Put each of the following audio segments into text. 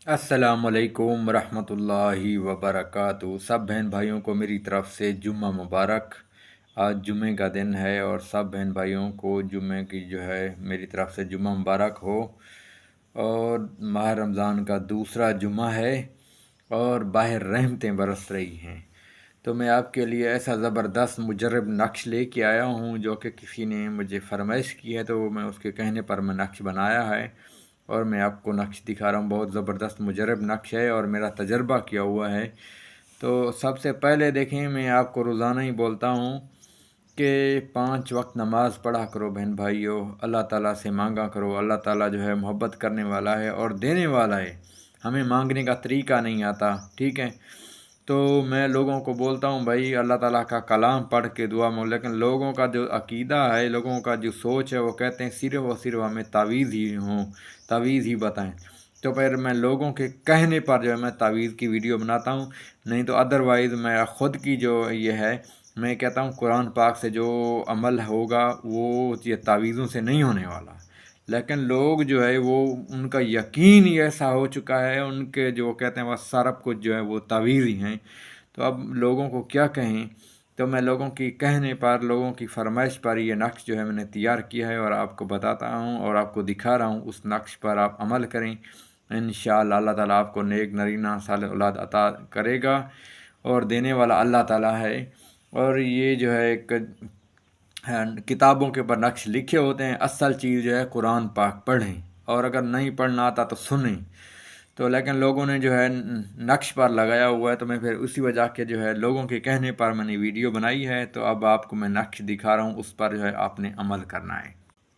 अस्सलामुअलैकुम रहमतुल्लाहि वबरकातुहू। सब बहन भाइयों को मेरी तरफ़ से जुम्मा मुबारक। आज जुम्मे का दिन है और सब बहन भाइयों को जुम्मे की मेरी तरफ़ से जुम्मा मुबारक हो। और माह रमज़ान का दूसरा जुम्मा है और बाहर रहमतें बरस रही हैं। तो मैं आपके लिए ऐसा ज़बरदस्त मुजरब नक्श लेके आया हूँ जो कि किसी ने मुझे फरमाइश की है, तो मैं उसके कहने पर मैं नक्श बनाया है और मैं आपको नक्श दिखा रहा हूँ। बहुत ज़बरदस्त मुजरब नक्श है और मेरा तजर्बा किया हुआ है। तो सबसे पहले देखें, मैं आपको रोज़ाना ही बोलता हूँ कि 5 वक्त नमाज़ पढ़ा करो बहन भाइयों, अल्लाह ताला से मांगा करो। अल्लाह ताला मोहब्बत करने वाला है और देने वाला है। हमें मांगने का तरीका नहीं आता, ठीक है। तो मैं लोगों को बोलता हूँ भाई अल्लाह ताला का कलाम पढ़ के दुआ मांगो, लेकिन लोगों का जो अकीदा है, लोगों का जो सोच है, वो कहते हैं सिर्फ़ और सिर्फ हमें तावीज़ ही हों, तावीज़ ही बताएं। तो फिर मैं लोगों के कहने पर मैं तावीज़ की वीडियो बनाता हूँ, नहीं तो अदरवाइज़ मैं ख़ुद की ये है, मैं कहता हूँ कुरान पाक से जो अमल होगा वो ये तावीज़ों से नहीं होने वाला। लेकिन लोग वो उनका यकीन ही ऐसा हो चुका है, उनके जो कहते हैं बस सारा कुछ वो तावीज़ ही हैं। तो अब लोगों को क्या कहें। तो मैं लोगों की कहने पर, लोगों की फरमाइश पर ये नक्श मैंने तैयार किया है और आपको बताता हूँ और आपको दिखा रहा हूँ। उस नक्श पर आप अमल करें, इंशाअल्लाह अल्लाह ताला आपको नेक नरीना साले औलाद अता करेगा और देने वाला अल्लाह ताला है। और ये एक किताबों के ऊपर नक्श लिखे होते हैं। असल चीज़ कुरान पाक पढ़ें, और अगर नहीं पढ़ना आता तो सुनें। तो लेकिन लोगों ने नक्श पर लगाया हुआ है, तो मैं फिर उसी वजह के लोगों के कहने पर मैंने वीडियो बनाई है। तो अब आपको मैं नक्श दिखा रहा हूँ, उस पर आपने अमल करना है।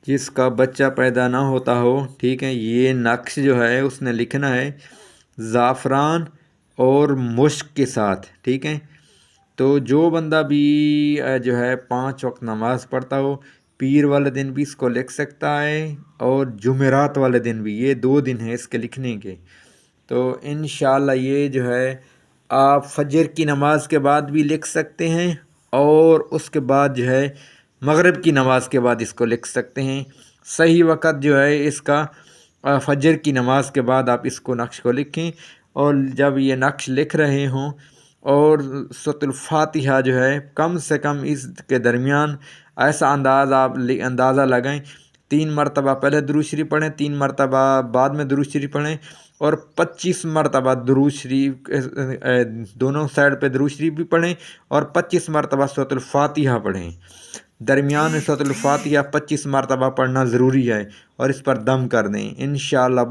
जिसका बच्चा पैदा ना होता हो, ठीक है, ये नक्श उसने लिखना है ज़ाफ़रान और मुश्क के साथ, ठीक है। तो जो बंदा भी 5 वक्त नमाज़ पढ़ता हो, पीर वाले दिन भी इसको लिख सकता है और जुमेरात वाले दिन भी, ये 2 दिन हैं इसके लिखने के। तो इंशाअल्लाह ये आप फजर की नमाज के बाद भी लिख सकते हैं और उसके बाद मगरिब की नमाज के बाद इसको लिख सकते हैं। सही वक़्त इसका फजर की नमाज के बाद आप इसको नक्श को लिखें। और जब ये नक्श लिख रहे हों और सूरतुल फातिहा कम से कम इसके दरमियान ऐसा अंदाज़ा लगाएं, 3 मरतबा पहले दुरूद शरीफ पढ़ें, 3 मरतबा बाद में दुरूद शरीफ पढ़ें और 25 मरतबा दुरूद शरीफ, दोनों साइड पे दुरूद शरीफ भी पढ़ें और 25 मरतबा सूरतुल फातिहा पढ़ें। दरमियान में सूरतुल फातिहा 25 मरतबा पढ़ना ज़रूरी है और इस पर दम कर दें इंशाअल्लाह।